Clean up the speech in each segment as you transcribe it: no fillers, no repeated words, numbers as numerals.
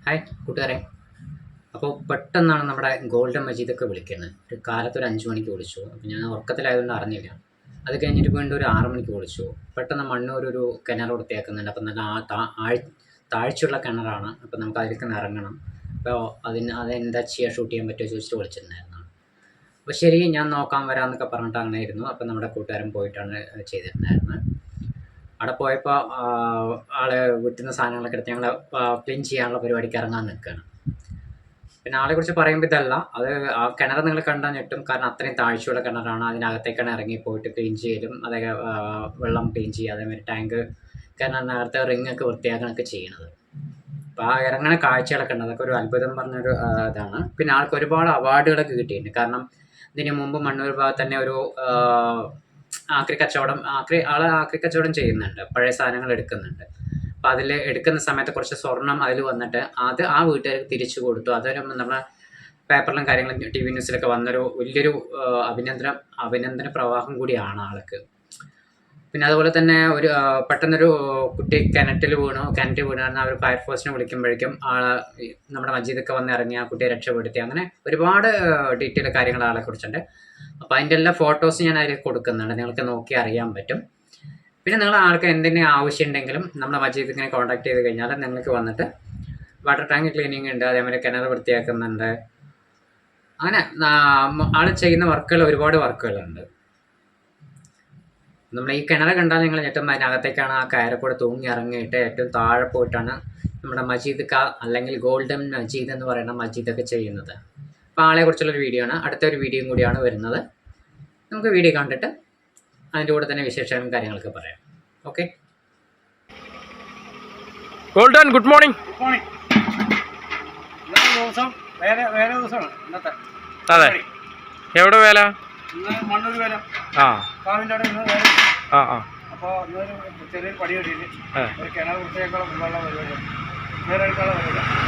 Hi കൂട്ടുകാരെ. അപ്പോൾ പെട്ടെന്നാണ് നമ്മുടെ ഗോൾഡൻ മജീദൊക്കെ വിളിക്കുന്നത്. ഒരു കാലത്ത് ഒരു 5 മണിക്ക് വിളിച്ചു. അപ്പോൾ ഞാൻ ഉറക്കത്തിലായതുകൊണ്ട് അറിഞ്ഞില്ല. അത് കഴിഞ്ഞിട്ട് വീണ്ടും ഒരു 6 മണിക്ക് വിളിച്ചു. പെട്ടെന്ന് മണ്ണൂർ ഒരു കിണർ വൃത്തിയാക്കുന്നുണ്ട്. അപ്പം നല്ല താഴ്ചയുള്ള കിണറാണ്. അപ്പോൾ നമുക്ക് അതിലേക്ക് ഇറങ്ങണം. അപ്പോൾ അതെന്താ ചെയ്യുക, ഷൂട്ട് ചെയ്യാൻ പറ്റുമോ ചോദിച്ചിട്ട് വിളിച്ചിട്ടുണ്ടായിരുന്നു. അപ്പോൾ ശരി, ഞാൻ നോക്കാൻ വരാമെന്നൊക്കെ പറഞ്ഞിട്ട് അങ്ങനെ ആയിരുന്നു. അപ്പോൾ നമ്മുടെ കൂട്ടുകാരൻ പോയിട്ടാണ് ചെയ്തിട്ടുണ്ടായിരുന്നത്. അവിടെ പോയപ്പോൾ ആള് വീട്ടിൽ നിന്ന് സാധനങ്ങളൊക്കെ എടുത്ത് ഞങ്ങൾ ക്ലീൻ ചെയ്യാനുള്ള പരിപാടിക്ക് ഇറങ്ങാൻ നിൽക്കുകയാണ്. പിന്നെ ആളെക്കുറിച്ച് പറയുമ്പോൾ ഇതല്ല, അത് ആ കിണർ നിങ്ങൾ കണ്ടാൽ ഞെട്ടും. കാരണം അത്രയും താഴ്ചയുള്ള കിണറാണ്. അതിനകത്തേക്കാണ് ഇറങ്ങി പോയിട്ട് ക്ലീൻ ചെയ്യലും അതൊക്കെ വെള്ളം ക്ലീൻ ചെയ്യുക, അതേമാതിരി ടാങ്ക് കിണറിനകത്ത് റിങ്ങൊക്കെ വൃത്തിയാക്കണമൊക്കെ ചെയ്യണത്. അപ്പോൾ ആ ഇറങ്ങണ കാഴ്ചകളൊക്കെ ഉണ്ട്. അതൊക്കെ ഒരു അത്ഭുതം പറഞ്ഞൊരു ഇതാണ്. പിന്നെ ആൾക്ക് ഒരുപാട് അവാർഡുകളൊക്കെ കിട്ടിയിട്ടുണ്ട്. കാരണം ഇതിന് മുമ്പ് മണ്ണൂർ ഭാഗത്ത് തന്നെ ഒരു ആക്രി കച്ചവടം ചെയ്യുന്നുണ്ട്, പഴയ സാധനങ്ങൾ എടുക്കുന്നുണ്ട്. അപ്പം അതിൽ എടുക്കുന്ന സമയത്ത് കുറച്ച് സ്വർണം അതിൽ വന്നിട്ട് അത് ആ വീട്ടുകാർക്ക് തിരിച്ചു കൊടുത്തു. അതൊരു നമ്മളെ പേപ്പറിലും കാര്യങ്ങളും TV ന്യൂസിലൊക്കെ വന്നൊരു വലിയൊരു അഭിനന്ദന പ്രവാഹം കൂടിയാണ് ആൾക്ക്. പിന്നെ അതുപോലെ തന്നെ ഒരു പെട്ടെന്നൊരു കുട്ടി കിണറ്റിൽ വീണാൽ അവർ ഫയർഫോഴ്സിനെ വിളിക്കുമ്പോഴേക്കും നമ്മുടെ മജീദൊക്കെ വന്ന് ഇറങ്ങി ആ കുട്ടിയെ രക്ഷപ്പെടുത്തി. അങ്ങനെ ഒരുപാട് ഡീറ്റെയിൽ കാര്യങ്ങൾ ആളെക്കുറിച്ചുണ്ട്. അപ്പോൾ അതിൻ്റെ എല്ലാ ഫോട്ടോസ് ഞാൻ അതിൽ കൊടുക്കുന്നുണ്ട്, നിങ്ങൾക്ക് നോക്കി അറിയാൻ പറ്റും. പിന്നെ നിങ്ങൾ ആൾക്ക് എന്തെങ്കിലും ആവശ്യമുണ്ടെങ്കിലും നമ്മുടെ മജീദിനെ കോൺടാക്ട് ചെയ്ത് കഴിഞ്ഞാൽ നിങ്ങൾക്ക് വന്നിട്ട് വാട്ടർ ടാങ്ക് ക്ലീനിങ് ഉണ്ട്, അതേപോലെ കിണർ വൃത്തിയാക്കുന്നുണ്ട്. അങ്ങനെ ആൾ ചെയ്യുന്ന വർക്കുകൾ ഒരുപാട് വർക്കുകളുണ്ട്. നമ്മൾ ഈ കിണർ കണ്ടാൽ നിങ്ങൾ ഏറ്റവും അതിനകത്തേക്കാണ് ആ കയറക്കൂടെ തൂങ്ങി ഇറങ്ങിയിട്ട് ഏറ്റവും താഴെ പോയിട്ടാണ് നമ്മുടെ മജീദ് അല്ലെങ്കിൽ ഗോൾഡൻ മജീദ് എന്ന് പറയുന്ന മജീദൊക്കെ ചെയ്യുന്നത്. അപ്പോൾ ആളെക്കുറിച്ചുള്ളൊരു വീഡിയോ ആണ്. അടുത്തൊരു വീഡിയോയും കൂടിയാണ് വരുന്നത്. നമുക്ക് വീഡിയോ കണ്ടിട്ട് അതിൻ്റെ കൂടെ തന്നെ വിശേഷങ്ങളും കാര്യങ്ങളൊക്കെ പറയാം. Okay. Golden, good morning. Good morning. ഇന്നത്തെ ദിവസം വേറെ ദിവസമാണ് ഇന്നത്തെ. അതെ, എവിടെ വേല? ഇന്ന് മണ്ണൂർ വേല. കാവിൻ്റെ അവിടെ ഇന്ന് വേല. അപ്പോൾ ഇന്നൊരു ചെറിയൊരു പടി കെട്ടിയിട്ട് ഒരു കിണർ വൃത്തിയാക്കാനുള്ള വെള്ളമുള്ള പരിപാടിയാണ്, വേറെ എടുക്കാനുള്ള പരിപാടിയാണ്.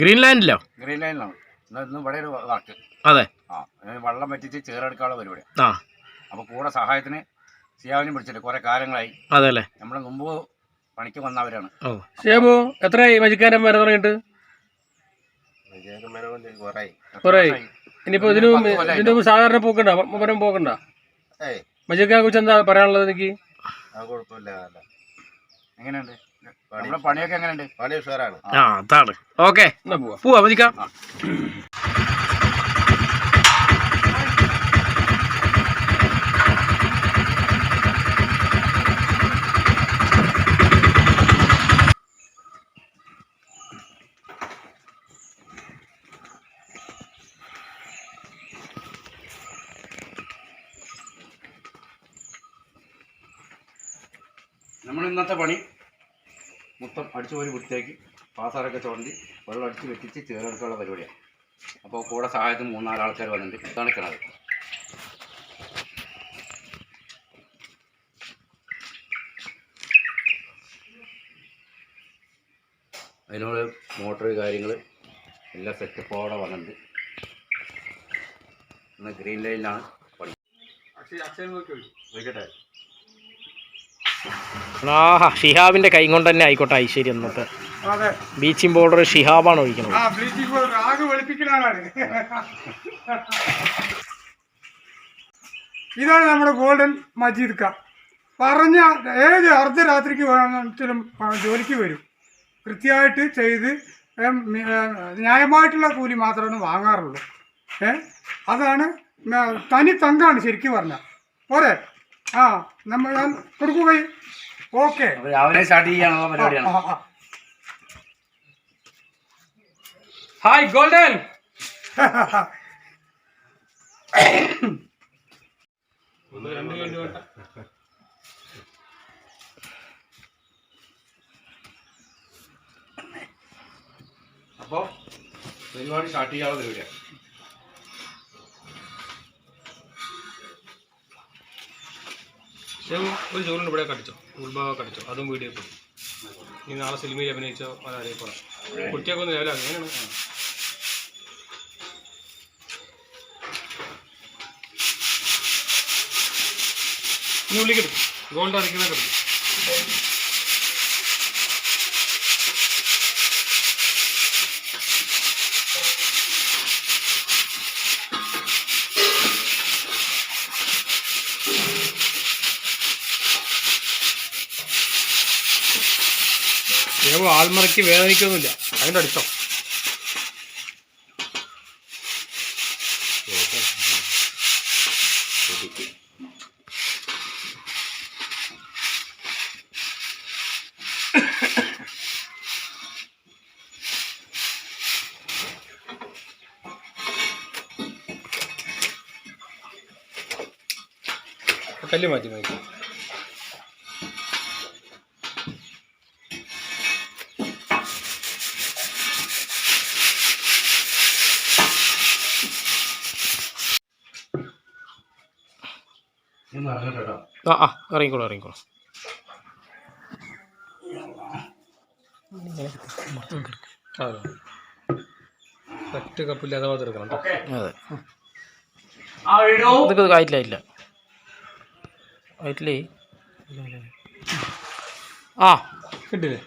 ഗ്രീൻലാൻഡിലാണ്. ഇന്ന് ഇവിടെ ഒരു വർക്ക്. അതെ, വെള്ളം പറ്റിച്ച് ചേറെടുക്കാനുള്ള പരിപാടി. അപ്പോൾ കൂടെ സഹായത്തിന് സിയാവിനും പിടിച്ചിട്ട് കുറെ കാലങ്ങളായി. അതെ അല്ലേ, നമ്മളെ മുമ്പ് പണിക്ക് വന്നവരാണ്. സിയാബു എത്രയായി മജിക്കാരൻ വരെ തുടങ്ങിയിട്ട്? കുറേ. ഇനിയിപ്പോ ഇതിന് സാധാരണ പോക്കണ്ട മജിക്കാരെ കുറിച്ച് എന്താ പറയാനുള്ളത് എനിക്ക്? കുഴപ്പമില്ല. എങ്ങനെയുണ്ട് നമ്മുടെ പണിയൊക്കെ? എങ്ങനെയുണ്ട്? പണി ഉഷാറാണ്. അതാണ്. ഓക്കെ, എന്നാ പോവാ മജിക്ക. നമ്മൾ ഇന്നത്തെ പണി മൊത്തം അടിച്ചു പോയി വൃത്തിയാക്കി പാസാറൊക്കെ ചുവണ്ടി വെള്ളം അടിച്ച് വെട്ടിച്ച് ചേർക്കാനുള്ള പരിപാടിയാണ്. അപ്പോൾ കൂടെ സഹായത്തിന് 3-4 ആൾക്കാർ വന്നിട്ടുണ്ട്. ഇതാണ് കിണർ. അതിനോട് മോട്ടർ കാര്യങ്ങൾ എല്ലാം സെറ്റപ്പോടെ വന്നിട്ടുണ്ട്. ഇന്ന് ഗ്രീൻ ലൈനിലാണ് പണി. നോക്കട്ടെ. ആഹാ, ഷിഹാബിന്റെ കൈ കൊണ്ട് തന്നെ ആയിക്കോട്ടെ ഐശ്വര്യം. ഇന്നത്തെ അതെ, ബ്ലീച്ചിങ് പൗഡർ ഷിഹാബാണ് ഒഴിക്കുന്നത്. ബ്ലീച്ചിങ് പൗഡർ ആകെ വെളുപ്പിക്കുന്ന ആളാണ്. ഇതാണ് നമ്മുടെ ഗോൾഡൻ മജീദ് ക. പറഞ്ഞ ഏത് അർദ്ധരാത്രിക്ക് വേണമെങ്കിലും ജോലിക്ക് വരും. കൃത്യമായിട്ട് ചെയ്ത് ന്യായമായിട്ടുള്ള കൂലി മാത്രമാണ് വാങ്ങാറുള്ളൂ. അതാണ് തനി തങ്കാണ് ശരിക്കും പറഞ്ഞാൽ. പോരെ? ആ, നമ്മൾ ഞാൻ കൊടുക്കുകയും ഓക്കെ. രാവിലെ സ്റ്റാർട്ട് ചെയ്യാനുള്ള പരിപാടിയാണ്. Hi golden. അപ്പോൾ പരിപാടി സ്റ്റാർട്ട് ചെയ്യാനുള്ള പരിപാടിയാണ്. ഒരു ജോലിന് ഇവിടെ കടിച്ചോ, ഉൾഭാഗം കടിച്ചോ, അതും വീഡിയോ പോയി. നീ നാളെ സിനിമയിൽ അഭിനയിച്ചോ അത് അറിയപ്പെടാം. കുട്ടിയൊക്കെ ഒന്ന് രാവിലെ അങ്ങനെയാണ്. ഇനി ഉള്ളിക്കെടുക്കും, ഗോൾഡ് അരയ്ക്കുന്ന കിടക്കും. ദേവോ ആൾമറയ്ക്ക് വേദനിക്കൊന്നുമില്ല, അതിൻ്റെ അടിച്ചോ. കല്ല് മാറ്റി മാറ്റി. ആ ഇറങ്ങിക്കോളൂ ഇറങ്ങിക്കോളൂ. അതെ, ഒറ്റ കപ്പില്ലാതെ മാത്രം എടുക്കണം കേട്ടോ. അതെ, ഇതൊക്കെ ആയിട്ടില്ല ആയിട്ടില്ലേ. ആ കിട്ടില്ലേ?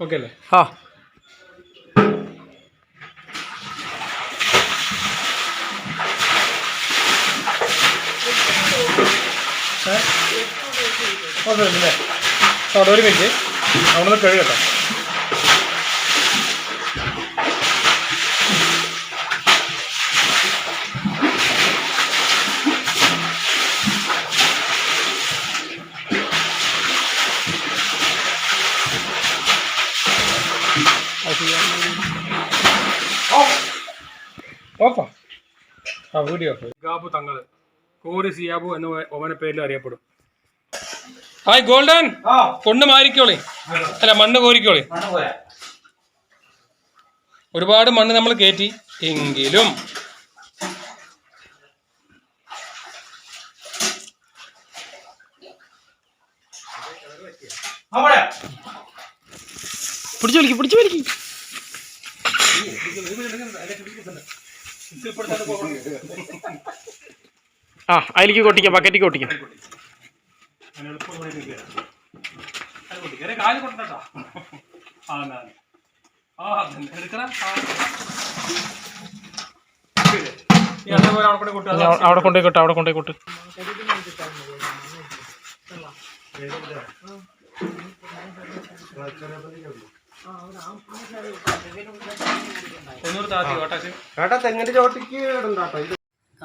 ഓക്കെ അല്ലേ? ആ കുഴപ്പമില്ലേ? അവിടെ ഒരു മിനിറ്റ്, അവിടെ നിന്ന് കഴുകട്ടോ. ഓഫാ. ആ വീഡിയോ ഗാബു തങ്ങള് കോരി സിയാബു എന്ന ഓമന പേരിൽ അറിയപ്പെടും. ഹായ് ഗോൾഡൻ, കൊണ്ട് മാറിക്കോളി. അല്ല, മണ്ണ് കോരിക്കോളി. ഒരുപാട് മണ്ണ് നമ്മൾ കയറ്റി എങ്കിലും പിടിച്ചു വലിക്ക്. ആ അതിലേക്ക് കൊട്ടിക്കാം, ബക്കറ്റിക്ക് കൊട്ടിക്കാം. അവിടെ കൊണ്ടോയിക്കോട്ടെ.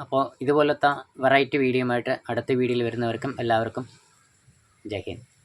അപ്പോൾ ഇതുപോലത്തെ വെറൈറ്റി വീഡിയോ ആയിട്ട് അടുത്ത വീഡിയോയിൽ വരുന്നവർക്കും എല്ലാവർക്കും ജയ് ഹിന്ദ്.